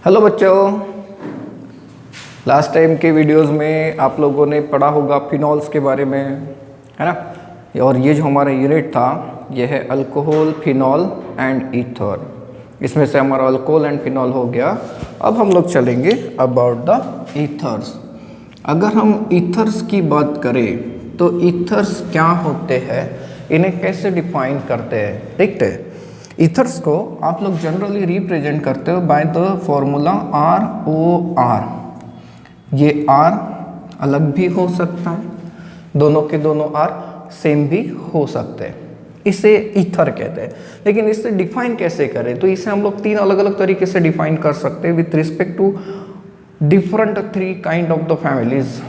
Hello बच्चों, last time के videos में आप लोगों ने पढ़ा होगा फिनॉल्स के बारे में, है ना। और ये जो हमारा यूनिट था ये है अल्कोहल, फिनॉल एंड ईथर। इसमें से हमारा अल्कोहल एंड फिनॉल हो गया। अब हम लोग चलेंगे अबाउट द ईथर्स। अगर हम ईथर्स की बात करें तो ईथर्स क्या होते हैं, इन्हें कैसे डिफाइन करते हैं, देखते हैं। ईथर्स को आप लोग जनरली रिप्रेजेंट करते हो बाय द फॉर्मूला ROR। ये R अलग भी हो सकता है, दोनों के दोनों R सेम भी हो सकते हैं, इसे ईथर कहते हैं। लेकिन इसे डिफाइन कैसे करें, तो इसे हम लोग तीन अलग अलग तरीके से डिफाइन कर सकते हैं with respect to different three kind of the families.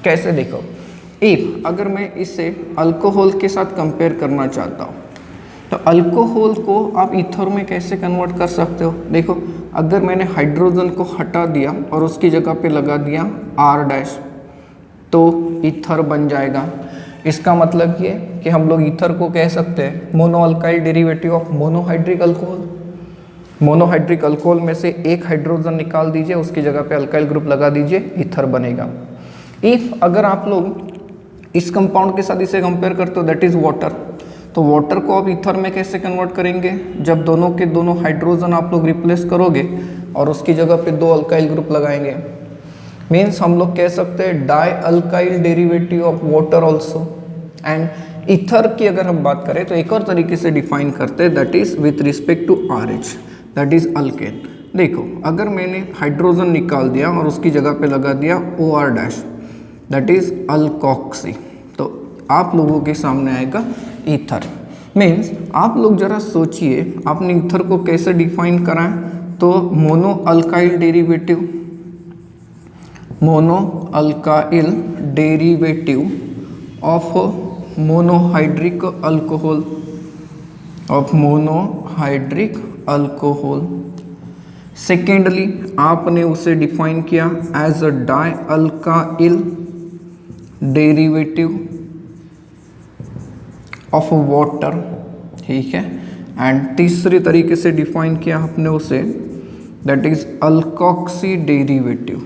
कैसे, देखो, इफ अगर मैं इसे अल्कोहल के साथ कंपेयर करना चाहता हूँ तो अल्कोहल को आप ईथर में कैसे कन्वर्ट कर सकते हो। देखो, अगर मैंने हाइड्रोजन को हटा दिया और उसकी जगह पे लगा दिया R' तो ईथर बन जाएगा। इसका मतलब ये कि हम लोग ईथर को कह सकते हैं mono alkyl derivative of monohydric alcohol. Monohydric alcohol में से एक हाइड्रोजन निकाल दीजिए, उसकी जगह पे अल्काइल ग्रुप लगा दीजिए, ईथर बनेगा। इफ अगर आप लोग इस कंपाउंड के साथ इसे कंपेयर करते हो, दैट इज वाटर, तो वाटर को आप ईथर में कैसे कन्वर्ट करेंगे, जब दोनों के दोनों हाइड्रोजन आप लोग रिप्लेस करोगे और उसकी जगह पे दो अल्काइल ग्रुप लगाएंगे। मीन्स हम लोग कह सकते हैं die alkyl derivative of water also. And ether की अगर हम बात करें तो एक और तरीके से डिफाइन करते हैं, that is with respect to RH, that is alkane. देखो, अगर मैंने हाइड्रोजन निकाल दिया और उसकी जगह पे लगा दिया OR', दैट इज अल्कोक्सी, तो आप लोगों के सामने आएगा ईथर। मीन्स आप लोग जरा सोचिए, आपने ईथर को कैसे डिफाइन करा है, तो mono alkyl derivative, mono alkyl derivative of monohydric alcohol, of monohydric alcohol. Secondly आपने उसे डिफाइन किया as a di alkyl derivative of water, ठीक है। एंड तीसरे तरीके से डिफाइन किया आपने उसे, that is alkoxy derivative,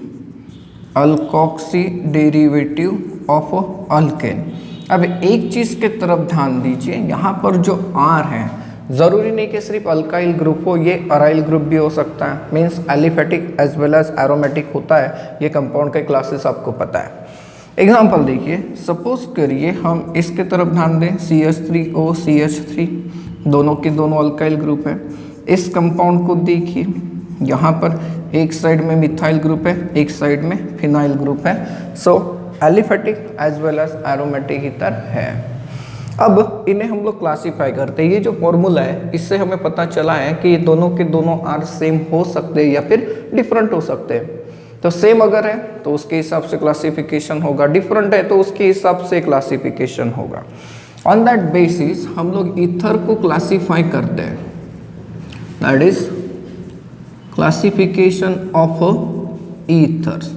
alkoxy derivative of alkane. अब एक चीज के तरफ ध्यान दीजिए, यहाँ पर जो R है जरूरी नहीं कि सिर्फ अल्काइल ग्रुप हो, ये अराइल ग्रुप भी हो सकता है। Means aliphatic as well as aromatic होता है, ये कंपाउंड के क्लासेस आपको पता है। एग्जाम्पल देखिए, सपोज करिए हम इसके तरफ ध्यान दें, CH3O CH3, दोनों के दोनों अल्काइल ग्रुप है। इस कंपाउंड को देखिए, यहाँ पर एक साइड में मिथाइल ग्रुप है, एक साइड में फिनाइल ग्रुप है। So aliphatic as well as aromatic ether है। अब इन्हें हम लोग क्लासीफाई करते हैं। ये जो फॉर्मूला है इससे हमें पता चला है कि ये दोनों के दोनों R सेम हो सकते हैं या फिर डिफरेंट हो सकते हैं। तो सेम अगर है तो उसके हिसाब से क्लासिफिकेशन होगा, डिफरेंट है तो उसके हिसाब से क्लासिफिकेशन होगा। ऑन दैट बेसिस हम लोग ईथर को क्लासीफाई करते हैं, that is classification of ethers.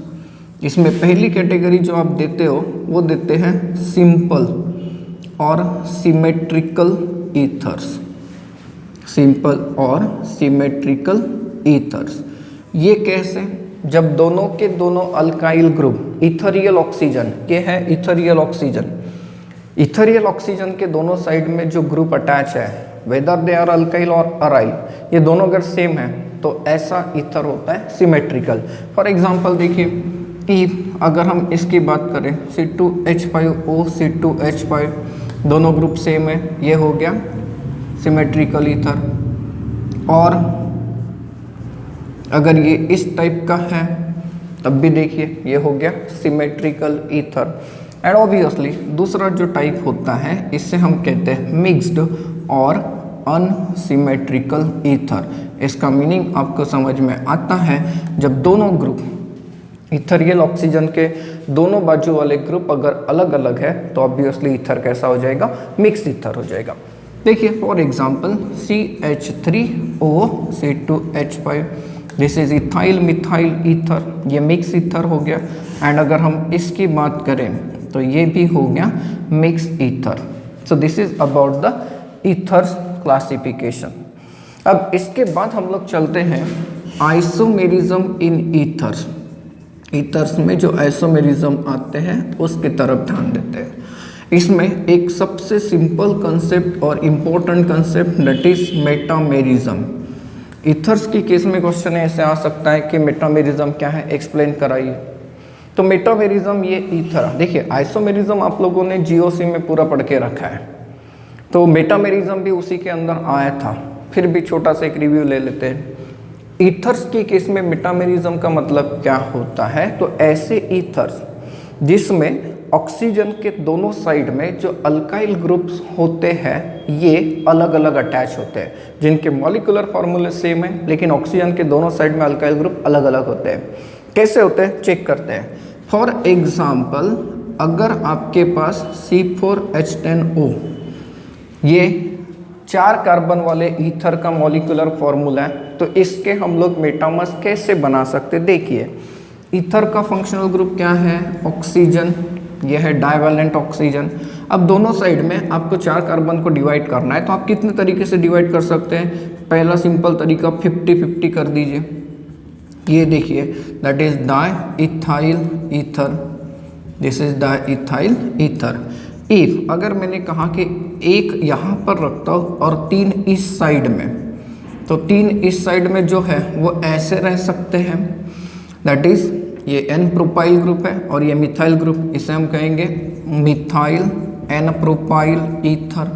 इसमें पहली कैटेगरी जो आप देते हो वो देते हैं सिंपल और सिमेट्रिकल ईथर्स, सिंपल और सिमेट्रिकल ईथर्स। ये कैसे, जब दोनों के दोनों अल्काइल ग्रुप, इथरियल ऑक्सीजन, ये है इथरियल ऑक्सीजन, इथरियल ऑक्सीजन के दोनों साइड में जो ग्रुप अटैच है, वेदर दे आर अल्काइल और अराइल, ये दोनों अगर सेम है तो ऐसा ईथर होता है सिमेट्रिकल। फॉर एग्जांपल देखिए, इफ अगर हम इसकी बात करें C2H5O C2H5, दोनों ग्रुप सेम है, ये हो गया सिमेट्रिकल ईथर। और अगर ये इस टाइप का है तब भी देखिए ये हो गया सिमेट्रिकल ईथर। एंड ऑब्वियसली दूसरा जो टाइप होता है इससे हम कहते हैं मिक्स्ड और अनसिमेट्रिकल ईथर। इसका मीनिंग आपको समझ में आता है, जब दोनों ग्रुप इथरियल ऑक्सीजन के दोनों बाजू वाले ग्रुप अगर अलग अलग है तो ऑब्वियसली ईथर कैसा हो जाएगा, मिक्स ईथर हो जाएगा। देखिए for example CH3O C2H5, this is ethyl methyl ether, ये मिक्स ईथर हो गया। एंड अगर हम इसकी बात करें तो ये भी हो गया mix ether. So this is about the ethers classification. अब इसके बाद हम लोग चलते हैं आइसोमेरिज्म इन ईथर्स, ईथर्स में जो आइसोमेरिज्म आते हैं उसकी तरफ ध्यान देते हैं। इसमें एक सबसे सिंपल कंसेप्ट और important concept that is metamerism. Ethers की केस में क्वेश्चन ऐसे आ सकता है कि मेटामेरिज्म क्या है, एक्सप्लेन कराइए। तो मेटामेरिज्म ये ईथर, देखिए आइसोमेरिज्म आप लोगों ने जीओसी में पूरा पढ़ के रखा है, तो मेटामेरिज्म भी उसी के अंदर आया था, फिर भी छोटा सा एक रिव्यू ले लेते हैं। ईथर्स की केस में मेटामेरिज्म का मतलब क्या होता है, तो ऐसे ईथर्स जिसमें ऑक्सीजन के दोनों साइड में जो अल्काइल ग्रुप्स होते हैं ये अलग अलग अटैच होते हैं, जिनके मॉलिक्यूलर फॉर्मूले सेम है लेकिन ऑक्सीजन के दोनों साइड में अल्काइल ग्रुप अलग अलग होते हैं। कैसे होते हैं चेक करते हैं। फॉर एग्जाम्पल अगर आपके पास C4H10O ये 4 कार्बन वाले ईथर का मॉलिक्यूलर फॉर्मूला है, तो इसके हम लोग मेटामर्स कैसे बना सकते, देखिए ईथर का फंक्शनल ग्रुप क्या है, ऑक्सीजन, यह है डाइवैलेंट ऑक्सीजन। अब दोनों साइड में आपको 4 कार्बन को डिवाइड करना है, तो आप कितने तरीके से डिवाइड कर सकते हैं, पहला सिंपल तरीका 50-50 कर दीजिए। ये देखिए that is di ethyl ether, this is di ethyl ether. If अगर मैंने कहा कि एक यहाँ पर रखता हूँ और 3 इस साइड में, तो 3 इस साइड में जो है वो ऐसे रह सकते हैं, दैट इज ये एन प्रोपाइल ग्रुप है और ये मिथाइल ग्रुप, इसे हम कहेंगे methyl n propyl ether,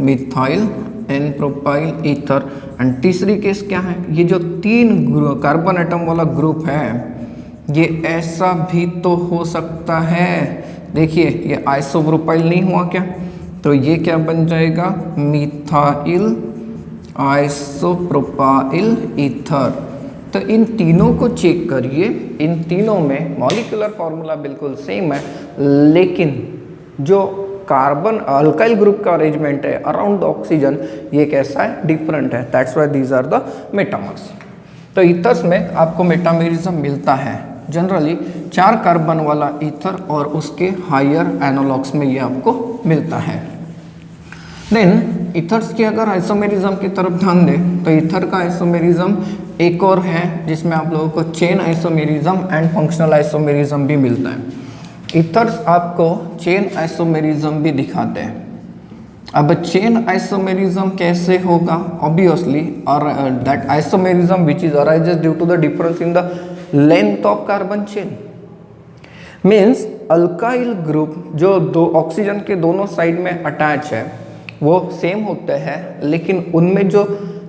methyl n propyl ether. And तीसरी केस क्या है, ये जो 3 कार्बन एटम वाला ग्रुप है ये ऐसा भी तो हो सकता है, देखिए ये आइसोप्रोपाइल नहीं हुआ क्या, तो ये क्या बन जाएगा मिथाइल आइसोप्रोपाइल ईथर। तो इन तीनों को चेक करिए, इन तीनों में मॉलिक्यूलर फॉर्मूला बिल्कुल सेम है, लेकिन जो कार्बन अल्काइल ग्रुप का अरेंजमेंट है अराउंड द ऑक्सीजन ये कैसा है, डिफरेंट है, that's why these are the metamers. तो ईथर्स में आपको मेटामेरिज्म मिलता है जनरली 4 कार्बन वाला ईथर और उसके हायर एनालॉग्स में ये आपको मिलता है। देन ईथर्स की अगर आइसोमेरिज्म की तरफ ध्यान दें तो ईथर का आइसोमेरिज्म एक और है जिसमें आप लोगों को chain isomerism and functional isomerism भी मिलता है। ईथर्स आपको चेन आइसोमेरिज्म भी दिखाते हैं। अब चेन आइसोमेरिज्म कैसे होगा, ऑब्वियसली और that isomerism which is arises due to the difference in the length of carbon chain, means alkyl group जो दो ऑक्सीजन के दोनों साइड में अटैच है वो सेम होते हैं, लेकिन उनमें जो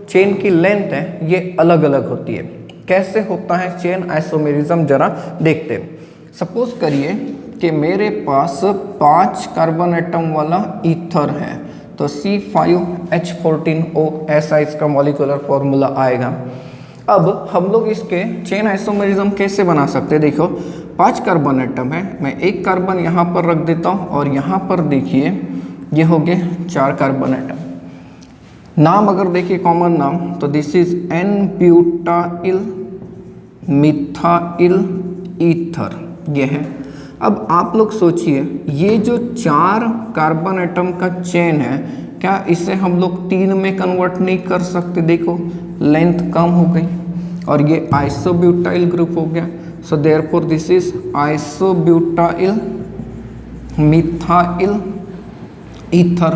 चेन की लेंथ है ये अलग अलग होती है। कैसे होता है चेन आइसोमेरिज्म जरा देखते हैं। सपोज करिए कि मेरे पास 5 कार्बन एटम वाला ईथर है, तो C5H14O ऐसा इसका मॉलिक्यूलर फॉर्मूला आएगा। अब हम लोग इसके चेन आइसोमेरिज्म कैसे बना सकते हैं, देखो 5 कार्बन एटम है, मैं एक कार्बन यहाँ पर रख देता हूँ और यहाँ पर देखिए ये हो गए 4 कार्बन एटम। नाम अगर देखिए कॉमन नाम, तो this is an butyl methyl ether, ये है। अब आप लोग सोचिए ये जो 4 कार्बन एटम का चेन है, क्या इसे हम लोग 3 में कन्वर्ट नहीं कर सकते, देखो लेंथ कम हो गई और ये आइसोब्यूटाइल ग्रुप हो गया। So therefore this is isobutyl methyl ether.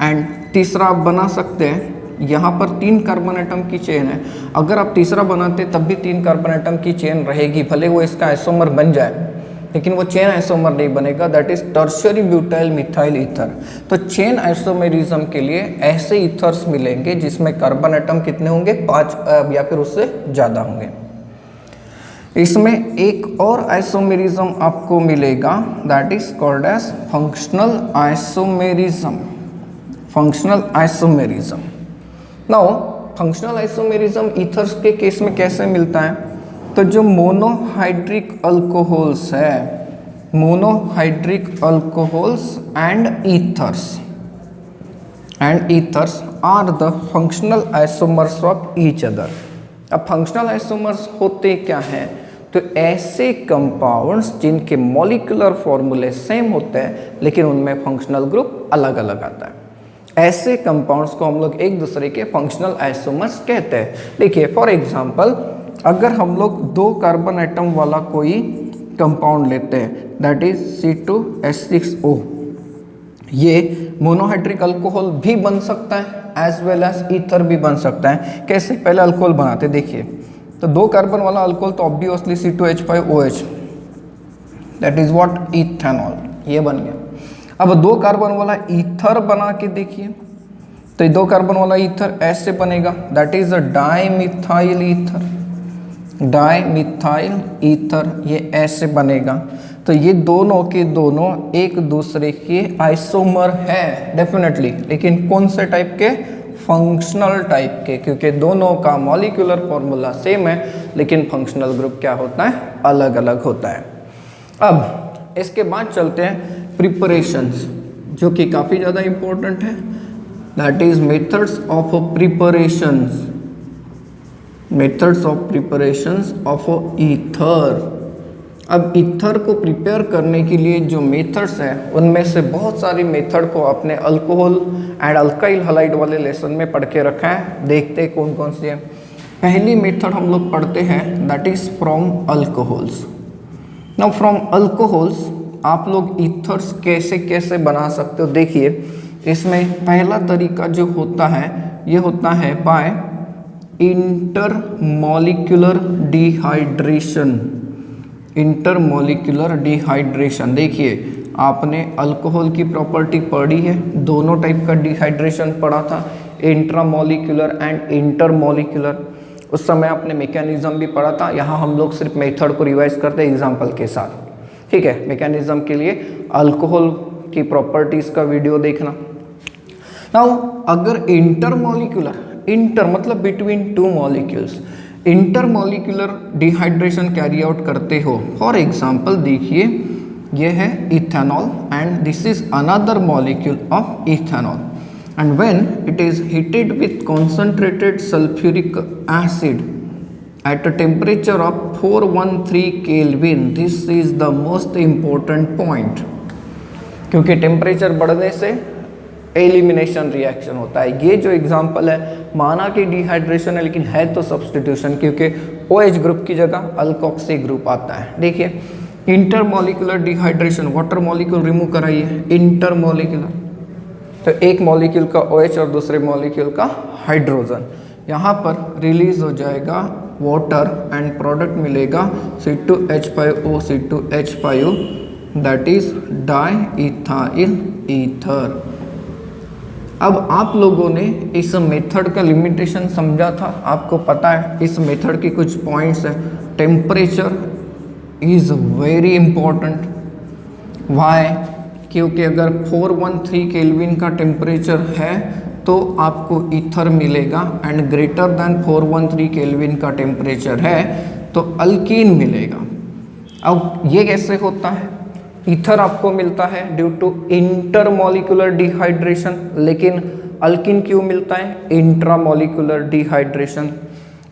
And तीसरा आप बना सकते हैं, यहाँ पर 3 कार्बन एटम की चेन है, अगर आप तीसरा बनाते तब भी 3 कार्बन एटम की चेन रहेगी, भले वो इसका आइसोमर बन जाए लेकिन वो चेन आइसोमर नहीं बनेगा, that is tertiary butyl methyl ether. तो चेन आइसोमेरिज्म के लिए ऐसे ईथर्स मिलेंगे जिसमें कार्बन एटम कितने होंगे, 5 या फिर उससे ज़्यादा होंगे। इसमें एक और आइसोमेरिज्म आपको मिलेगा that is called as functional isomerism, functional isomerism. Now functional isomerism ethers के केस में कैसे मिलता है, तो जो मोनोहाइड्रिक अल्कोहल्स है, monohydric alcohols and ethers are the functional isomers of each other. अब फंक्शनल आइसोमर्स होते क्या हैं, तो ऐसे कंपाउंड्स जिनके मॉलिक्यूलर फॉर्मूले सेम होते हैं लेकिन उनमें फंक्शनल ग्रुप अलग अलग आता है। ऐसे कंपाउंड्स को हम लोग एक दूसरे के फंक्शनल आइसोमर्स कहते हैं। देखिए फॉर एग्जांपल अगर हम लोग 2 कार्बन एटम वाला कोई कंपाउंड लेते हैं दैट इज C2H6O, ये मोनोहाइड्रिक अल्कोहल भी बन सकता है एज वेल एज ईथर भी बन सकता है। कैसे, पहले अल्कोहल बनाते देखिए, तो 2 कार्बन वाला अल्कोहल तो obviously C2H5OH that is what ethanol, ये बन गया। अब 2 कार्बन वाला ईथर बना के देखिए, तो 2 कार्बन वाला ईथर ऐसे बनेगा that is a dimethyl ether, dimethyl ether, ये ऐसे बनेगा। तो ये दोनों के दोनों एक दूसरे के आइसोमर है डेफिनेटली, लेकिन कौन से टाइप के, फंक्शनल टाइप के, क्योंकि दोनों का मॉलिक्यूलर फॉर्मूला सेम है लेकिन फंक्शनल ग्रुप क्या होता है, अलग अलग होता है। अब इसके बाद चलते हैं प्रिपरेशंस, जो कि काफ़ी ज़्यादा इम्पोर्टेंट है, that is methods of preparations, methods of preparations of ether. अब ईथर को प्रिपेयर करने के लिए जो मेथड्स हैं उनमें से बहुत सारी मेथड को अपने अल्कोहल एंड अल्काइल हलाइड वाले लेसन में पढ़ के रखा है। देखते हैं कौन कौन सी है। पहली मेथड हम लोग पढ़ते हैं that is from alcohols. Now from alcohols आप लोग ईथर्स कैसे कैसे बना सकते हो। देखिए इसमें पहला तरीका जो होता है ये होता है by intermolecular dehydration, intermolecular dehydration. देखिए आपने अल्कोहल की प्रॉपर्टी पढ़ी है, दोनों टाइप का डिहाइड्रेशन पढ़ा था, इंट्रामॉलिक्यूलर एंड इंटरमॉलिक्यूलर। उस समय आपने मैकेनिज्म भी पढ़ा था। यहाँ हम लोग सिर्फ मेथड को रिवाइज करते हैं एग्जाम्पल के साथ, ठीक है। मैकेनिज्म के लिए अल्कोहल की प्रॉपर्टीज का वीडियो देखना। नाउ अगर इंटरमॉलिक्यूलर, इंटर मतलब between 2 molecules, intermolecular dehydration carry out करते हो, फॉर एग्जाम्पल देखिए ये है ethanol and this is another molecule of ethanol, and when it is heated with concentrated sulphuric acid at a temperature of 413 Kelvin, this is the most important point, क्योंकि temperature बढ़ने से elimination reaction होता है। ये जो example है माना कि डिहाइड्रेशन है लेकिन है तो सब्स्टिट्यूशन, क्योंकि OH ग्रुप की जगह अल्कोक्सी ग्रुप आता है। देखिए intermolecular dehydration, water molecule remove कराइए, इंटरमॉलिक्यूलर, तो एक मॉलिक्यूल का OH और दूसरे मॉलिक्यूल का हाइड्रोजन, यहाँ पर रिलीज हो जाएगा वाटर एंड प्रोडक्ट मिलेगा C2H5O C2H5O that is diethyl ether. अब आप लोगों ने इस मेथड का लिमिटेशन समझा था, आपको पता है इस मेथड की कुछ पॉइंट्स है। Temperature is very important, why, क्योंकि अगर 413 केल्विन का टेम्परेचर है तो आपको ईथर मिलेगा, एंड ग्रेटर देन 413 केल्विन का टेम्परेचर है तो अल्कीन मिलेगा। अब ये कैसे होता है, ईथर आपको मिलता है ड्यू टू इंटरमॉलिक्यूलर डिहाइड्रेशन, लेकिन अल्कीन क्यों मिलता है, इंट्रामॉलिक्यूलर डिहाइड्रेशन।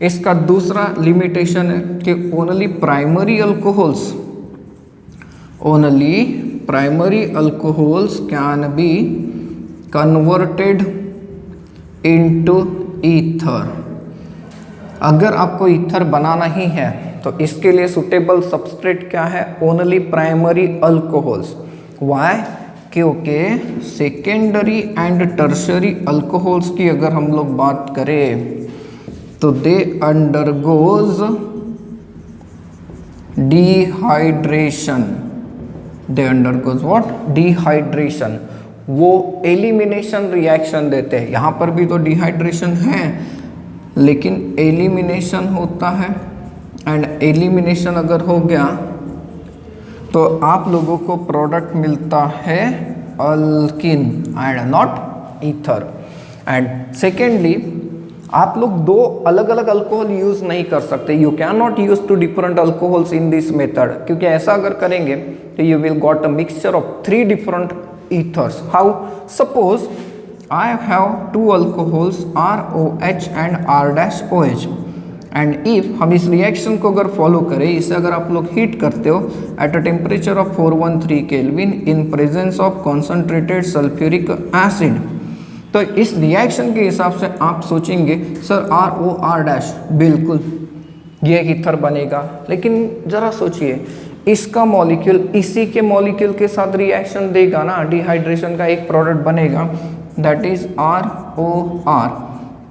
इसका दूसरा लिमिटेशन है कि only primary alcohols, only primary alcohols can be converted into ether. अगर आपको ईथर बनाना ही है तो इसके लिए सुटेबल सबस्ट्रेट क्या है, ओनली प्राइमरी अल्कोहल्स। व्हाई, क्योंकि सेकेंडरी एंड टर्शरी अल्कोहल्स की अगर हम लोग बात करें तो they undergoes dehydration, they undergoes what, dehydration, वो एलिमिनेशन रिएक्शन देते हैं। यहाँ पर भी तो डिहाइड्रेशन है लेकिन एलिमिनेशन होता है, एंड एलिमिनेशन अगर हो गया तो आप लोगों को प्रोडक्ट मिलता है alkyne and not ether. And secondly आप लोग 2 अलग अलग अल्कोहल यूज नहीं कर सकते, you can not use 2 different alcohols in this method, क्योंकि ऐसा अगर करेंगे तो you will got a mixture of 3 different ethers. How? Suppose I have 2 alcohols ROH and R-OH, and if हम इस रिएक्शन को अगर फॉलो करें, इसे अगर आप लोग हीट करते हो at a temperature of 413 kelvin in presence of concentrated sulphuric acid, तो इस रिएक्शन के हिसाब से आप सोचेंगे सर ROR' बिल्कुल ये एक ईथर बनेगा, लेकिन ज़रा सोचिए इसका मॉलिक्यूल इसी के मॉलिक्यूल के साथ रिएक्शन देगा ना, डिहाइड्रेशन का एक प्रोडक्ट बनेगा, दैट इज ROR।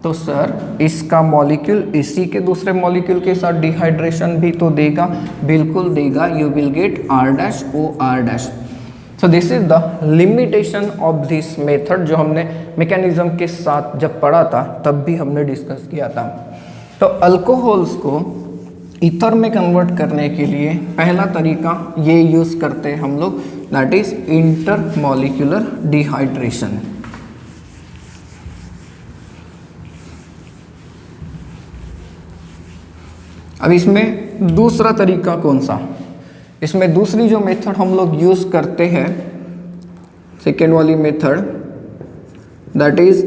तो सर इसका मॉलिक्यूल इसी के दूसरे मॉलिक्यूल के साथ डिहाइड्रेशन भी तो देगा, बिल्कुल देगा, you will get R'OR'। So this is the limitation of this method, जो हमने मैकेनिज्म के साथ जब पढ़ा था तब भी हमने डिस्कस किया था। तो अल्कोहल्स को ईथर में कन्वर्ट करने के लिए पहला तरीका ये यूज़ करते हैं हम लोग, दैट इज इंटरमॉलिक्यूलर डिहाइड्रेशन। अब इसमें दूसरा तरीका कौन सा, इसमें दूसरी जो मेथड हम लोग यूज़ करते हैं, सेकेंड वाली method, that is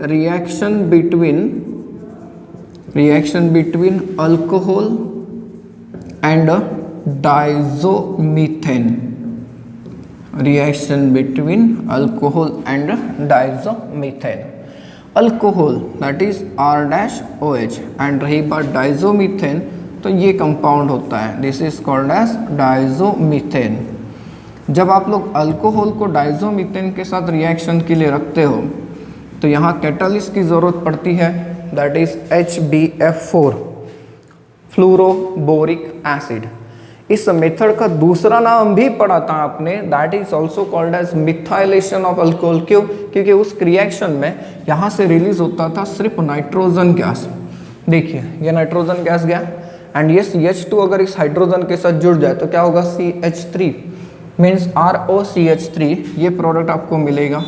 reaction between alcohol and diazomethane. Reaction between alcohol and diazomethane. Alcohol that is R'OH and रही बात डाइज़ोमीथेन, तो ये कंपाउंड होता है, this is called as diazomethane. जब आप लोग अल्कोहल को डाइज़ोमीथेन के साथ रिएक्शन के लिए रखते हो तो यहाँ कैटालिस्ट की ज़रूरत पड़ती है, that is HbF4 fluoroboric acid. इस मेथड का दूसरा नाम भी पढ़ा था आपने, that is also called as methylation of alcohol. क्यों? क्योंकि उस रिएक्शन में यहाँ से रिलीज होता था सिर्फ नाइट्रोजन गैस। देखिए ये नाइट्रोजन गैस गया एंड ये CH2 अगर इस हाइड्रोजन के साथ जुड़ जाए तो क्या होगा, CH3 मीन्स ROCH3, ये प्रोडक्ट आपको मिलेगा,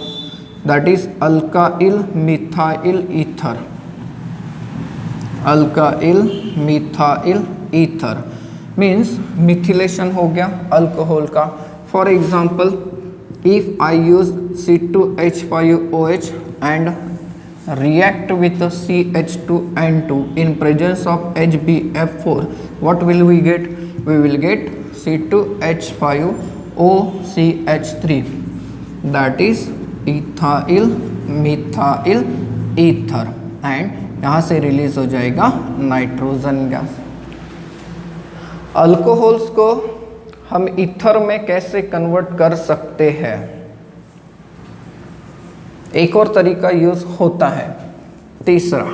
that is alkyl methyl ether. Alkyl methyl ether means methylation हो गया अल्कोहल का। For example if I use C2H5OH and react with CH2N2 in presence of HbF4, what will we get? We will get C2H5OCH3, that is ethyl methyl ether, and यहाँ से release हो जाएगा nitrogen gas. Alcohols को हम ether में कैसे convert कर सकते हैं? एक और तरीका यूज होता है, तीसरा,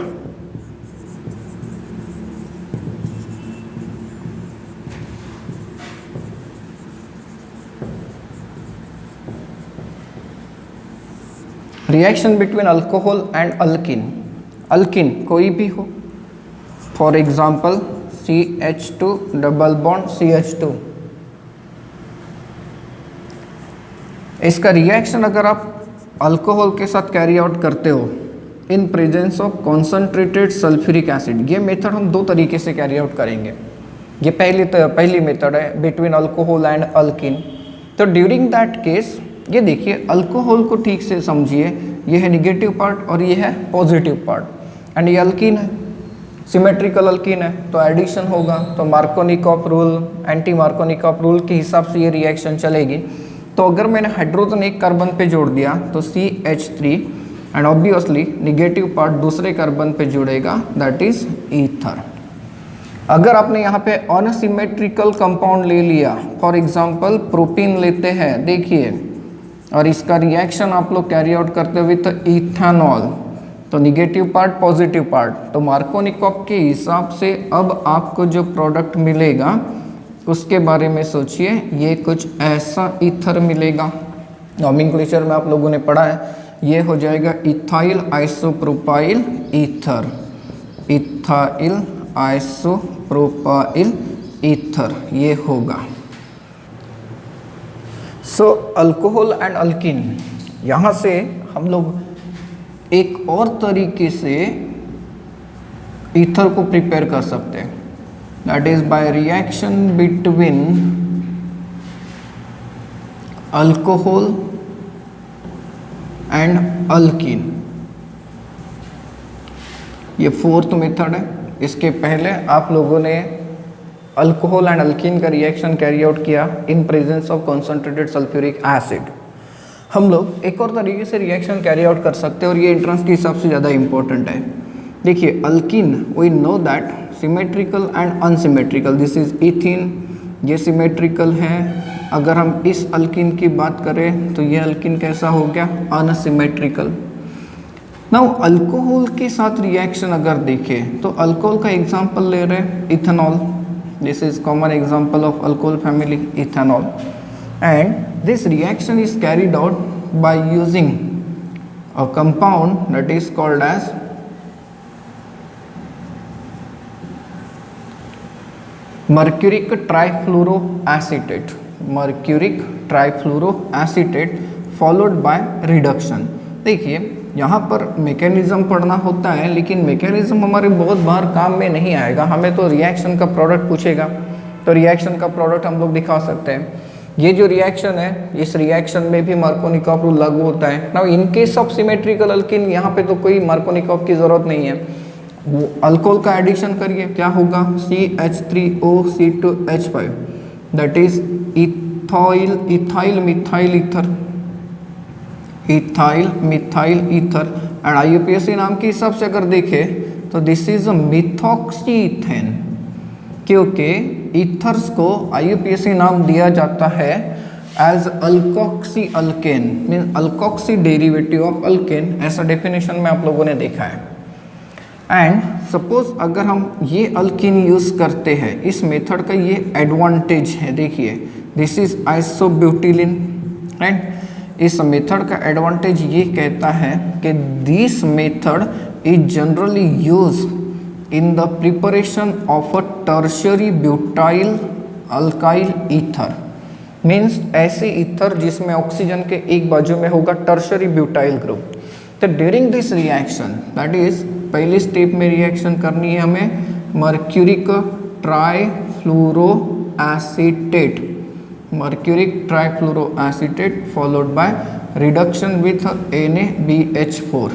reaction between alcohol and alkene. Alkene कोई भी हो, for example CH2 double bond CH2, इसका रिएक्शन अगर आप अल्कोहल के साथ कैरी आउट करते हो in presence of concentrated sulphuric acid, ये मेथड हम दो तरीके से कैरी आउट करेंगे। ये पहली मेथड है बिटवीन अल्कोहल एंड अल्किन। तो ड्यूरिंग दैट केस ये देखिए अल्कोहल को ठीक से समझिए, ये है निगेटिव पार्ट और ये है पॉजिटिव पार्ट, एंड ये अल्किन है, सिमेट्रिकल अल्किन है, तो एडिशन होगा। तो Markovnikov rule, anti Markovnikov rule के हिसाब से ये रिएक्शन चलेगी। तो अगर मैंने हाइड्रोजन एक कार्बन पे जोड़ दिया तो CH3 and obviously negative part दूसरे कार्बन पे जुड़ेगा, दैट इज ईथर। अगर आपने यहाँ पे अनसिमेट्रिकल कंपाउंड ले लिया, फॉर एग्जांपल प्रोपीन लेते हैं, देखिए, और इसका रिएक्शन आप लोग कैरी आउट करते हुए तो इथेनॉल, तो निगेटिव पार्ट पॉजिटिव पार्ट, तो मार्कोनिकॉफ के हिसाब से अब आपको जो प्रोडक्ट मिलेगा उसके बारे में सोचिए, ये कुछ ऐसा ईथर मिलेगा। नॉमेनक्लेचर में आप लोगों ने पढ़ा है, ये हो जाएगा ethyl isopropyl ether, ethyl isopropyl ether ये होगा। सो अल्कोहल एंड अल्किन, यहाँ से हम लोग एक और तरीके से ईथर को प्रिपेयर कर सकते हैं, that is by reaction between alcohol and alkene. ये फोर्थ मेथड है। इसके पहले आप लोगों ने अल्कोहल एंड अल्किन का रिएक्शन कैरी आउट किया in presence of concentrated sulphuric acid. हम लोग एक और तरीके से रिएक्शन कैरी आउट कर सकते हैं और ये एंट्रेंस के हिसाब से ज़्यादा इंपॉर्टेंट है। देखिए alkene we know that symmetrical and unsymmetrical, this is ethene, ये सिमेट्रिकल है। अगर हम इस अल्कीन की बात करें तो ये अल्कीन कैसा हो गया, अनसिमेट्रिकल। नाउ अल्कोहल के साथ रिएक्शन अगर देखें तो अल्कोहल का एग्जांपल ले रहे हैं ethanol, this is common example of alcohol family, ethanol. And this reaction is carried out by using a compound that is called as mercuric trifluoroacetate, mercuric trifluoroacetate followed by reduction. देखिए यहाँ पर mechanism पढ़ना होता है, लेकिन mechanism हमारे बहुत बार काम में नहीं आएगा। हमें तो रिएक्शन का प्रोडक्ट पूछेगा तो रिएक्शन का प्रोडक्ट हम लोग दिखा सकते हैं। ये जो रिएक्शन है, इस रिएक्शन में भी मार्कोनिकॉफ रूल लागू होता है। Now in case of symmetrical alkyne यहाँ पे तो कोई मार्कोनिकॉफ की ज़रूरत नहीं है। वो अल्कोहल का एडिशन करिए, क्या होगा, CH3O C2H5 that is ethyl ethyl methyl ether, ethyl methyl ether. And IUPAC नाम के हिसाब से अगर देखें तो दिस इज अ मिथॉक्सीथेन, क्योंकि ईथर्स को IUPAC नाम दिया जाता है as alkoxy alkane, mean alkoxy derivative of alkane, ऐसा डेफिनेशन में आप लोगों ने देखा है। एंड सपोज अगर हम ये अल्कीन यूज करते हैं, इस मेथड का ये एडवांटेज है, देखिए दिस इज आइसोब्यूटिलिन। एंड इस मेथड का एडवांटेज ये कहता है कि this method is generally use in the preparation of a tertiary butyl alkyl ether, means ऐसे ईथर जिसमें ऑक्सीजन के एक बाजू में होगा टर्शियरी ब्यूटाइल ग्रुप। तो during this reaction, that is पहली स्टेप में रिएक्शन करनी है हमें mercuric trifluoroacetate, mercuric trifluoroacetate followed by reduction with NaBH4।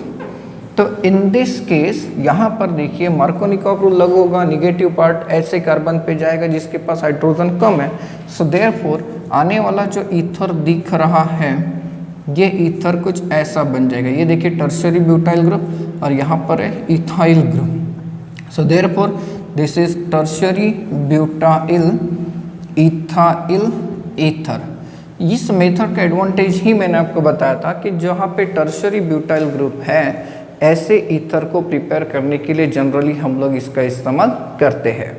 तो इन दिस केस यहाँ पर देखिए मार्कोनिकॉफ रूल लागू होगा, निगेटिव पार्ट ऐसे कार्बन पे जाएगा जिसके पास हाइड्रोजन कम है। सो देयरफॉर आने वाला जो ईथर दिख रहा है, ये ईथर कुछ ऐसा बन जाएगा। ये देखिए टर्शियरी ब्यूटाइल ग्रुप और यहाँ पर है ethyl group. So therefore this is tertiary butyl ethyl ether. इस मेथड का एडवांटेज ही मैंने आपको बताया था कि जहाँ पे टर्शियरी ब्यूटाइल ग्रुप है, ऐसे ईथर को प्रिपेयर करने के लिए जनरली हम लोग इसका इस्तेमाल करते हैं।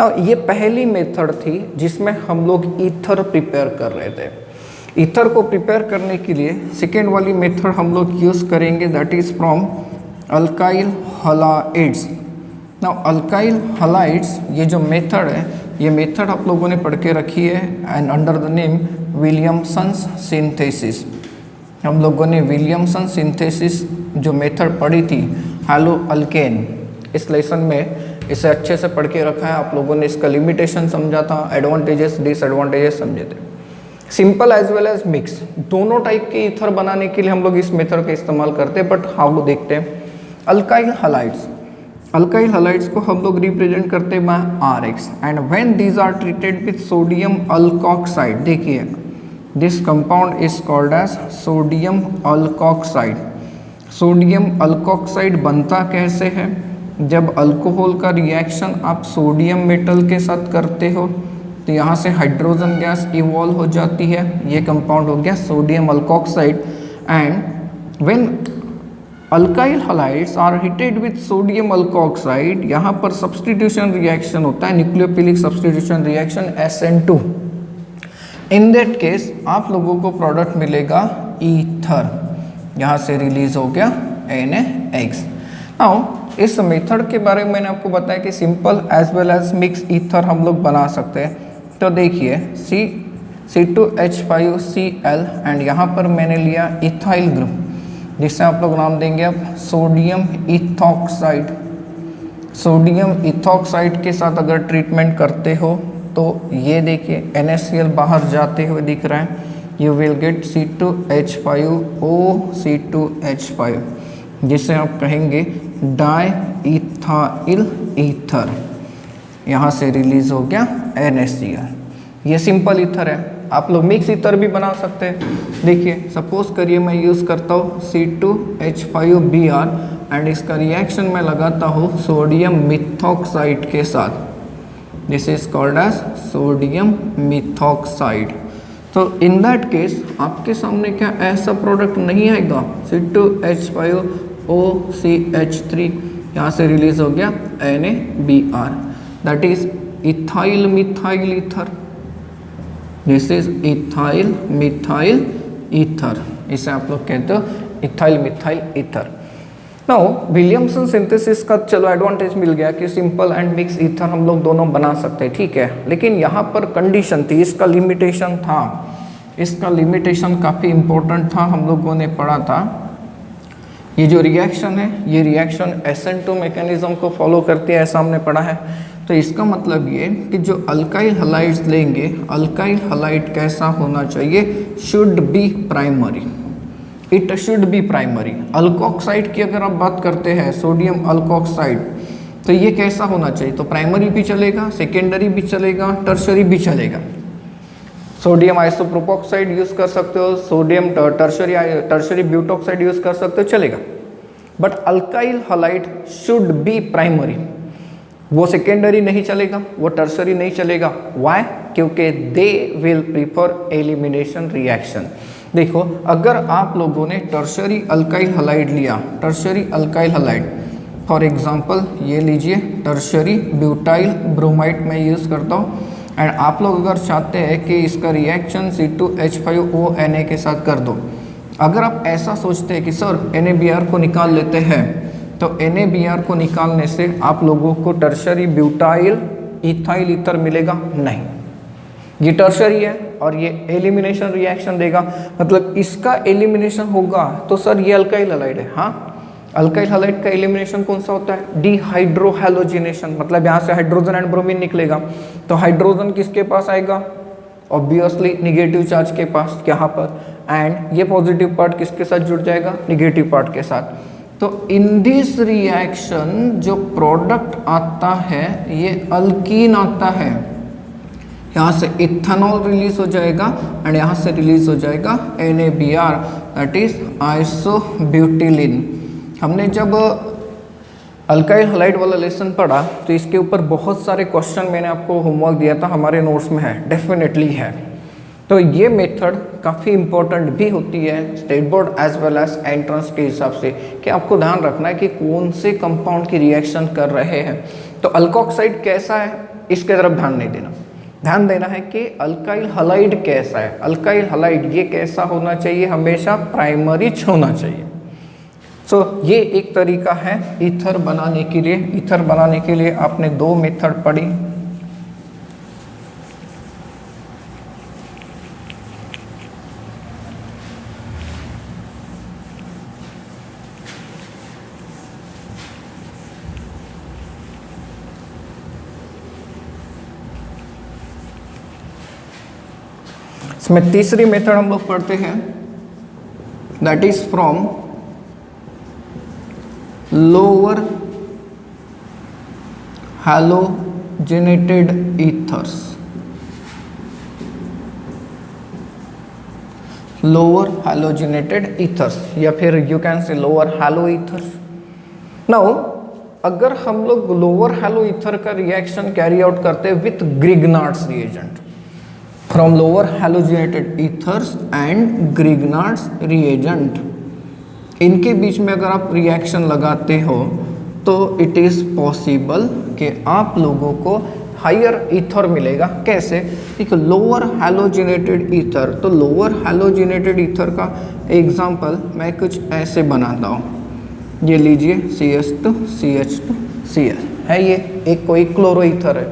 अब ये पहली मेथड थी जिसमें हम लोग ईथर प्रिपेयर कर रहे थे। ईथर को प्रिपेयर करने के लिए सेकेंड वाली मेथड हम लोग यूज़ करेंगे, that is from alkyl halides. Now alkyl halides ये जो मेथड है, ये मेथड आप लोगों ने पढ़ के रखी है and under the name Williamson's synthesis. हम लोगों ने विलियमसन सिंथेसिस जो मेथड पढ़ी थी हैलो अल्केन, इस लेसन में इसे अच्छे से पढ़ के रखा है। आप लोगों ने इसका लिमिटेशन समझा था, एडवांटेजेस डिसएडवांटेजेस समझे थे। Simple as well as mix, दोनों टाइप के ईथर बनाने के लिए हम लोग इस मेथड का इस्तेमाल करते हैं। बट हाउ देखते हैं, अल्काइल हलाइड्स, अल्काइल हलाइड्स को हम लोग रिप्रेजेंट करते हैं by RX and when these are treated with sodium alkoxide, देखिए this compound is called as sodium alkoxide. Sodium alkoxide बनता कैसे है, जब अल्कोहल का रिएक्शन आप सोडियम मेटल के साथ करते हो तो यहाँ से हाइड्रोजन गैस इवॉल्व हो जाती है, ये कंपाउंड हो गया sodium alkoxide. And when alkyl halides are heated with sodium alkoxide, यहाँ पर सब्सटीट्यूशन रिएक्शन होता है, nucleophilic substitution reaction SN2। In that case आप लोगों को प्रोडक्ट मिलेगा ईथर, यहाँ से रिलीज हो गया NaX। नाउ इस मेथड के बारे में मैंने आपको बताया कि simple as well as mix ether हम लोग बना सकते हैं। तो देखिए C2H5Cl एंड यहाँ पर मैंने लिया इथाइल ग्रुप, जिससे आप लोग नाम देंगे अब सोडियम इथॉक्साइड। सोडियम इथॉक्साइड के साथ अगर ट्रीटमेंट करते हो तो ये देखिए NaCl बाहर जाते हुए दिख रहा है, यू विल गेट C2H5O, जिसे आप कहेंगे डाई इथाइल ईथर, यहाँ से रिलीज हो गया NaCl। ये सिंपल ईथर है। आप लोग मिक्स ईथर भी बना सकते हैं। देखिए सपोज करिए मैं यूज़ करता हूँ C2H5Br एंड इसका रिएक्शन मैं लगाता हूँ सोडियम मिथॉक्साइड के साथ। This is called as sodium methoxide. तो इन दैट केस आपके सामने क्या ऐसा प्रोडक्ट नहीं आएगा, C2H5OCH3 यहाँ से रिलीज हो गया NaBr, that is ethyl methyl ether. This is ethyl methyl ether, इसे आप लोग कहते हो ethyl methyl ether. Now Williamson synthesis का चलो एडवांटेज मिल गया कि सिंपल एंड मिक्स ईथर हम लोग दोनों बना सकते हैं, ठीक है। लेकिन यहाँ पर कंडीशन थी, इसका लिमिटेशन था, इसका लिमिटेशन काफ़ी इम्पोर्टेंट था, हम लोगों ने पढ़ा था। ये जो रिएक्शन है ये रिएक्शन SN2 मैकेनिज्म को फॉलो करती है, ऐसा हमने पढ़ा है। तो इसका मतलब ये कि जो अल्काइल हलाइड्स लेंगे, अल्काइल हलाइड कैसा होना चाहिए, should be primary, it should be primary. Alkoxide की अगर आप बात करते हैं, सोडियम अल्कोक्साइड, तो ये कैसा होना चाहिए, तो प्राइमरी भी चलेगा, सेकेंडरी भी चलेगा, टर्शरी भी चलेगा। सोडियम आइसोप्रोपोक्साइड यूज़ कर सकते हो, सोडियम टर्शरी ब्यूटोक्साइड यूज़ कर सकते हो, चलेगा। But alkyl halide should be primary, वो सेकेंडरी नहीं चलेगा, वो टर्शरी नहीं चलेगा। वाई? क्योंकि they will prefer elimination reaction. देखो अगर आप लोगों ने टर्शरी अल्काइल हलाइड लिया, tertiary alkyl halide for example ये लीजिए टर्शरी ब्यूटाइल ब्रोमाइड मैं यूज़ करता हूँ, एंड आप लोग अगर चाहते हैं कि इसका रिएक्शन C2H5ONa के साथ कर दो, अगर आप ऐसा सोचते हैं कि सर NaBr को निकाल लेते हैं, तो NaBr को निकालने से आप लोगों को टर्शरी ब्यूटाइल इथाइल ईथर मिलेगा नहीं, ये टर्शरी है और ये एलिमिनेशन रिएक्शन देगा, मतलब इसका एलिमिनेशन होगा। तो सर ये अल्काइल हलाइड है, हाँ अल्काइल हलाइड का एलिमिनेशन कौन सा होता है, डिहाइड्रोहैलोजिनेशन, मतलब यहाँ से हाइड्रोजन एंड ब्रोमीन निकलेगा, तो हाइड्रोजन किसके पास आएगा, ऑब्वियसली निगेटिव चार्ज के पास यहाँ पर, एंड ये पॉजिटिव पार्ट किसके साथ जुड़ जाएगा, निगेटिव पार्ट के साथ। तो इन दिस रिएक्शन जो प्रोडक्ट आता है ये अल्कीन आता है, यहाँ से इथेनॉल रिलीज हो जाएगा एंड यहाँ से रिलीज हो जाएगा NaBr, दैट इज आइसोब्यूटिलिन। हमने जब अल्काइल हलाइड वाला लेसन पढ़ा तो इसके ऊपर बहुत सारे क्वेश्चन मैंने आपको होमवर्क दिया था, हमारे नोट्स में है, डेफिनेटली है। तो ये मेथड काफ़ी इंपॉर्टेंट भी होती है state board as well as entrance के हिसाब से, कि आपको ध्यान रखना है कि कौन से कंपाउंड की रिएक्शन कर रहे हैं। तो अल्कोक्साइड कैसा है इसके तरफ ध्यान नहीं देना, ध्यान देना है कि अल्काइल हलाइड कैसा है, अल्काइल हलाइड ये कैसा होना चाहिए, हमेशा प्राइमरी होना चाहिए। सो ये एक तरीका है ईथर बनाने के लिए। ईथर बनाने के लिए आपने दो मेथड पढ़ी, इसमें तीसरी मेथड हम लोग पढ़ते हैं, that is from lower halogenated ethers, lower halogenated ethers या फिर यू कैन से लोअर हैलो ईथर्स। नाउ अगर हम लोग लोअर हैलो ईथर का रिएक्शन कैरी आउट करते हैं with Grignard's reagent, from lower halogenated ethers and Grignard's reagent, इनके बीच में अगर आप रिएक्शन लगाते हो तो इट इज़ पॉसिबल कि आप लोगों को हायर ईथर मिलेगा। कैसे? ठीक है, लोअर हैलोजेनेटेड ईथर, तो लोअर हैलोजेनेटेड ईथर का एग्जांपल मैं कुछ ऐसे बनाता हूँ, ये लीजिए CH2 CH2 Cl है, ये एक कोई क्लोरो ईथर है,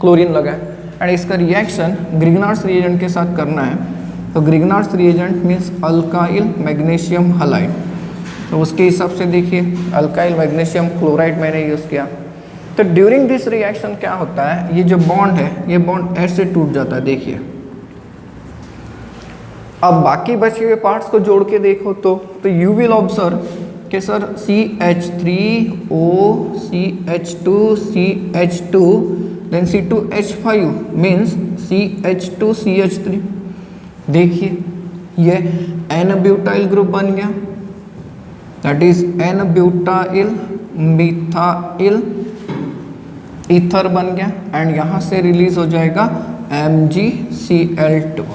क्लोरीन लगा है, एंड इसका रिएक्शन ग्रिग्नार्ड्स रिएजेंट के साथ करना है। तो Grignard's reagent means alkyl magnesium halide, तो उसके हिसाब से देखिए अल्काइल मैग्नीशियम क्लोराइड मैंने यूज़ किया। तो ड्यूरिंग दिस रिएक्शन क्या होता है, ये जो बॉन्ड है ये बॉन्ड ऐसे टूट जाता है, देखिए। अब बाकी बचे हुए पार्ट्स को जोड़ के देखो तो यू विल ऑब्जर्व कि sir CH3O CH2 CH2 then C2H5 means CH2CH3। देखिए ये N-ब्यूटाइल ग्रुप बन गया, that is n butyl methyl ether बन गया, एंड यहाँ से रिलीज हो जाएगा MgCl2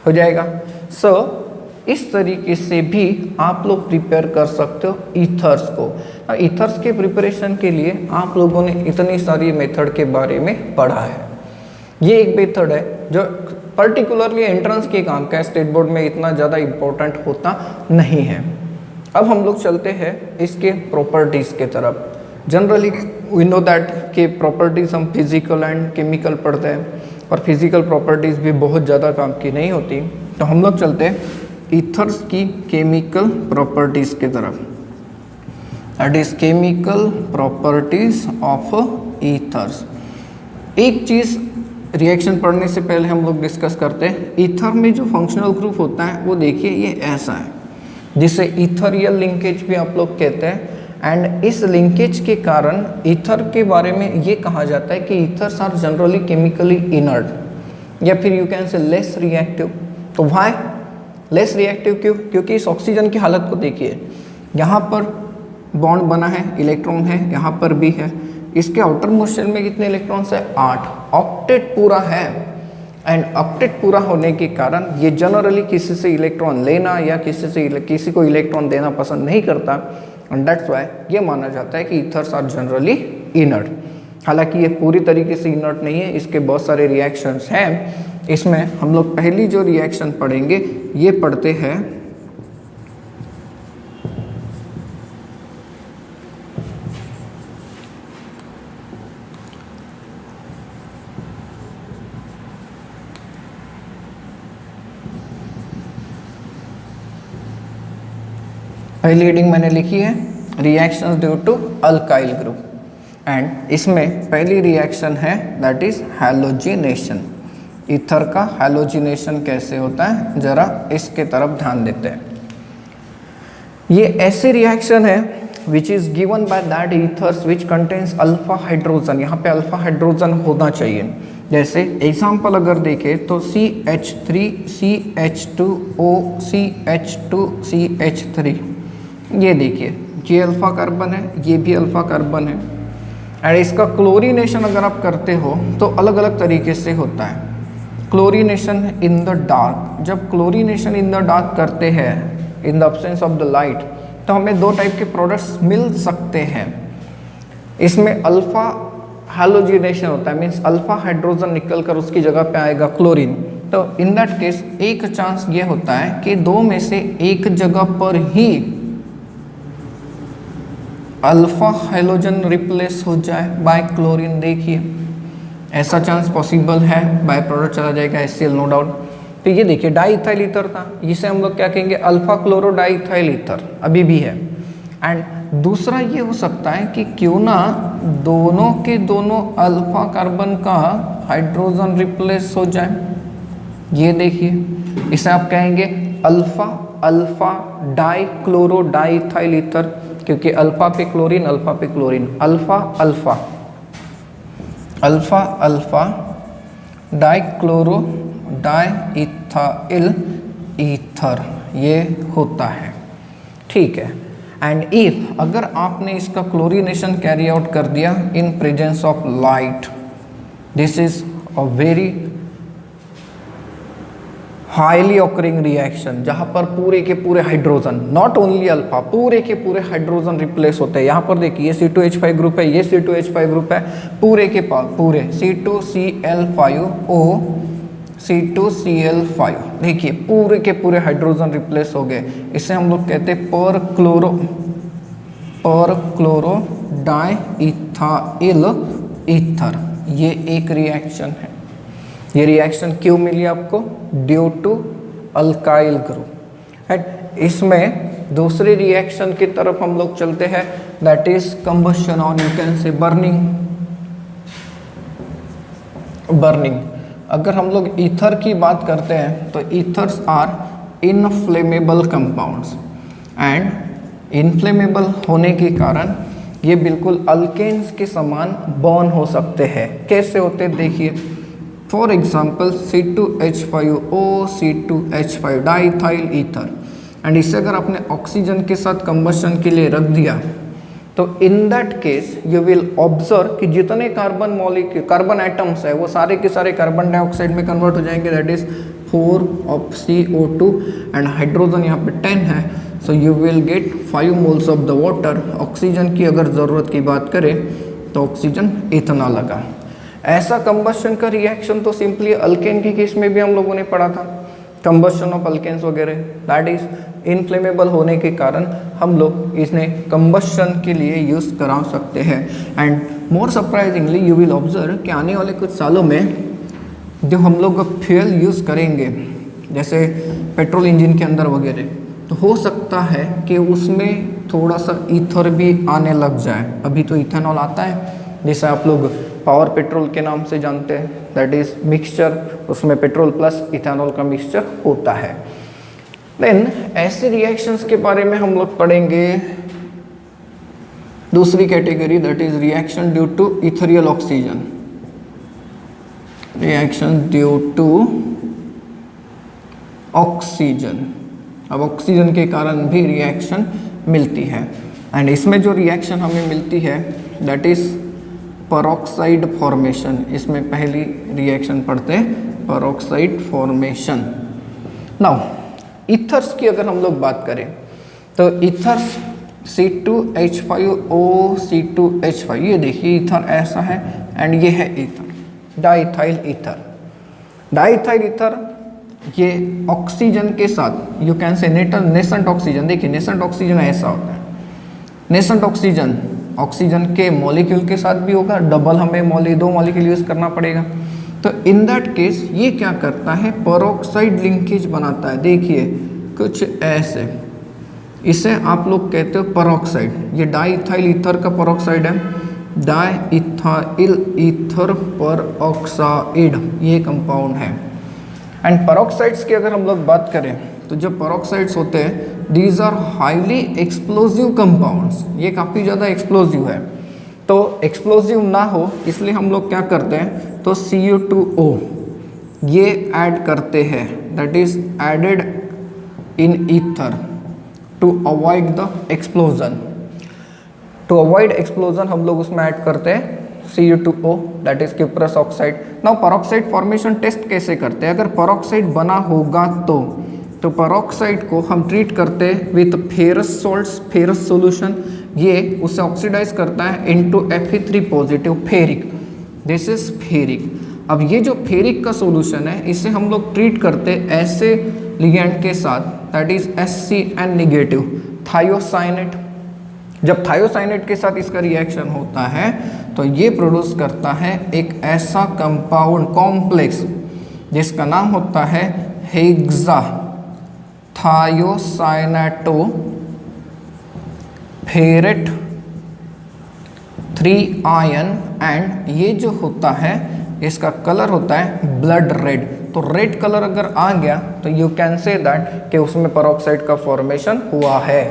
हो जाएगा। सो इस तरीके से भी आप लोग प्रिपेयर कर सकते हो ईथर्स को। ईथर्स के प्रिपरेशन के लिए आप लोगों ने इतनी सारी मेथड के बारे में पढ़ा है। ये एक मेथड है जो पर्टिकुलरली एंट्रेंस के काम का, स्टेट बोर्ड में इतना ज़्यादा इम्पोर्टेंट होता नहीं है। अब हम लोग चलते हैं इसके प्रॉपर्टीज़ के तरफ। जनरली वी नो दैट के प्रॉपर्टीज़ हम फिजिकल एंड केमिकल पढ़ते हैं, और फिजिकल प्रॉपर्टीज़ भी बहुत ज़्यादा काम की नहीं होती। तो हम लोग चलते हैं ईथर्स की केमिकल प्रॉपर्टीज़ की तरफ, that is chemical properties of ethers. एक चीज़ रिएक्शन पढ़ने से पहले हम लोग डिस्कस करते हैं, ईथर में जो फंक्शनल ग्रुप होता है वो देखिए ये ऐसा है, जिसे ईथरियल लिंकेज भी आप लोग कहते हैं। एंड इस लिंकेज के कारण ईथर के बारे में ये कहा जाता है कि ethers are generally chemically inert, या फिर you can say less reactive. तो व्हाई लेस रिएक्टिव क्यों? क्योंकि इस ऑक्सीजन की हालत को देखिए, यहाँ पर बॉन्ड बना है, इलेक्ट्रॉन है, यहाँ पर भी है। इसके आउटर मोस्ट शेल में कितने इलेक्ट्रॉन्स है? 8। ऑक्टेट पूरा है, एंड ऑक्टेट पूरा होने के कारण ये जनरली किसी से इलेक्ट्रॉन लेना या किसी को इलेक्ट्रॉन देना पसंद नहीं करता, एंड दैट्स व्हाई ये माना जाता है कि ईथर्स आर जनरली इनर्ट। हालांकि ये पूरी तरीके से इनर्ट नहीं है, इसके बहुत सारे रिएक्शंस हैं। इसमें हम लोग पहली जो रिएक्शन पढ़ेंगे ये पढ़ते हैं पहली हेडिंग मैंने लिखी है reactions due to alkyl group, and इसमें पहली रिएक्शन है दैट इज हैलोजिनेशन। ईथर का हैलोजिनेशन कैसे होता है जरा इसके तरफ ध्यान देते हैं। ये ऐसे रिएक्शन है which is given by that ethers which contains alpha hydrogen. यहाँ पे अल्फा हाइड्रोजन होना चाहिए। जैसे एग्जाम्पल अगर देखें तो CH3 CH2O CH2 CH3, ये देखिए ये अल्फा कार्बन है, ये भी अल्फा कार्बन है। एंड इसका क्लोरीनेशन अगर आप करते हो तो अलग अलग तरीके से होता है। क्लोरीनेशन इन द डार्क, जब क्लोरीनेशन इन द डार्क करते हैं in the absence of the light, तो हमें दो टाइप के प्रोडक्ट्स मिल सकते हैं। इसमें अल्फा हैलोजिनेशन होता है, मीन्स अल्फा हाइड्रोजन निकल कर उसकी जगह पे आएगा क्लोरीन। तो इन दैट केस एक चांस ये होता है कि दो में से एक जगह पर ही अल्फा हाइड्रोजन रिप्लेस हो जाए बाय क्लोरीन। देखिए ऐसा चांस पॉसिबल है, बाय प्रोडक्ट चला जाएगा HCl, नो डाउट। तो ये देखिए डाईइथाइल ईथर था, इसे हम लोग क्या कहेंगे? अल्फा क्लोरो डाईइथाइल ईथर अभी भी है। एंड दूसरा ये हो सकता है कि क्यों ना दोनों के दोनों अल्फा कार्बन का हाइड्रोजन रिप्लेस हो जाए। ये देखिए इसे आप कहेंगे alpha alpha die chloro diethyl ether, क्योंकि अल्फा पे क्लोरीन अल्फा पे chlorine, alpha alpha alpha alpha die chloro diethyl ether ये होता है। ठीक है। एंड इफ अगर आपने इसका क्लोरीनेशन कैरी आउट कर दिया in presence of light, this is a very highly occurring reaction, जहाँ पर पूरे के पूरे हाइड्रोजन, नॉट ओनली अल्फा, पूरे के पूरे हाइड्रोजन रिप्लेस होते हैं। यहाँ पर देखिए ये C2H5 ग्रुप है, ये C2H5 ग्रुप है, पूरे के पूरे C2Cl5O C2Cl5, देखिए पूरे के पूरे हाइड्रोजन रिप्लेस हो गए। इसे हम लोग कहते हैं पर क्लोरो डाईइथाइल ईथर। ये एक रिएक्शन है। ये रिएक्शन क्यों मिली आपको? Due to alkyl group. And इसमें दूसरी रिएक्शन की तरफ हम लोग चलते हैं, दैट इज कंबशन और यू कैन से बर्निंग। अगर हम लोग ईथर की बात करते हैं तो ethers are inflammable compounds, and inflammable होने के कारण ये बिल्कुल अल्केन्स के समान बॉन्ड हो सकते हैं। कैसे होते हैं देखिए, for example C2H5O C2H5 diethyl ether, and इसे अगर आपने ऑक्सीजन के साथ कंबशन के लिए रख दिया तो in that case you will observe कि जितने कार्बन मॉलिक्यूल कार्बन एटम्स है वो सारे के सारे कार्बन डाइऑक्साइड में कन्वर्ट हो जाएंगे, that is 4 of CO2 and hydrogen यहाँ पे 10 है, so you will get 5 moles of the water. Oxygen की अगर ज़रूरत की बात करें तो ऑक्सीजन इतना लगा। ऐसा कंबशन का रिएक्शन तो सिंपली अल्केन के केस में भी हम लोगों ने पढ़ा था, कंबशन ऑफ अल्केन्स वगैरह, दैट इज इनफ्लेमेबल होने के कारण हम लोग इसने कंबशन के लिए यूज़ करा सकते हैं। And more surprisingly you will observe कि आने वाले कुछ सालों में जो हम लोग फ्यूल यूज़ करेंगे जैसे पेट्रोल इंजन के अंदर वगैरह, तो हो सकता है कि उसमें थोड़ा सा ईथर भी आने लग जाए। अभी तो इथेनॉल आता है जिसे आप लोग पावर पेट्रोल के नाम से जानते हैं, दैट इज़ मिक्सचर, उसमें पेट्रोल प्लस इथेनॉल का मिक्सचर होता है। देन ऐसे रिएक्शंस के बारे में हम लोग पढ़ेंगे दूसरी category, that is reaction due to ethereal oxygen, reaction due to oxygen. अब ऑक्सीजन के कारण भी रिएक्शन मिलती है, एंड इसमें जो रिएक्शन हमें मिलती है दैट इज पेरोक्साइड फॉर्मेशन। इसमें पहली रिएक्शन पढ़ते हैं पेरोक्साइड फॉर्मेशन। नाउ ईथर्स की अगर हम लोग बात करें तो ईथर्स C2H5O C2H5, ये देखिए ईथर ऐसा है एंड ये है ether, diethyl ether. Diethyl ether ये ऑक्सीजन के साथ यू कैन से नेसेंट ऑक्सीजन, देखिए नेसेंट ऑक्सीजन ऐसा होता है, नेसेंट ऑक्सीजन ऑक्सीजन के मॉलिक्यूल के साथ भी होगा, डबल हमें दो मॉलिक्यूल यूज़ करना पड़ेगा। तो इन दैट केस ये क्या करता है, पेरोक्साइड लिंकेज बनाता है। देखिए कुछ ऐसे, इसे आप लोग कहते हो पेरोक्साइड, ये डाइथाइल ईथर का पेरोक्साइड है, डाइथाइल ईथर पेरोक्साइड ये कंपाउंड है। एंड पेरोक्साइड्स की अगर हम लोग बात करें तो जो पेरोक्साइड्स होते हैं these are highly explosive compounds, ये काफ़ी ज़्यादा एक्सप्लोजिव है। तो एक्सप्लोजिव ना हो इसलिए हम लोग क्या करते हैं, तो CO2O ये ऐड करते हैं, that is added in ether to avoid the explosion. To avoid explosion हम लोग उसमें ऐड करते हैं CO2O, that is cuprous oxide. Now peroxide formation test कैसे करते हैं, अगर पेरोक्साइड बना होगा तो पेरोक्साइड को हम ट्रीट करते हैं with ferrous salts, ferrous solution, ये उसे ऑक्सीडाइज करता है into Fe3 positive ferric, this is ferric. अब ये जो फेरिक का सॉल्यूशन है इसे हम लोग ट्रीट करते हैं ऐसे लिगेंड के साथ, that is HCN negative thiocyanate. जब थायोसाइनेट के साथ इसका रिएक्शन होता है तो ये प्रोड्यूस करता है एक ऐसा कंपाउंड कॉम्प्लेक्स जिसका नाम होता है hexa thiocyanato ferrate 3 ion, and ये जो होता है इसका कलर होता है ब्लड रेड। तो रेड कलर अगर आ गया तो यू कैन से दैट कि उसमें पेरोक्साइड का फॉर्मेशन हुआ है।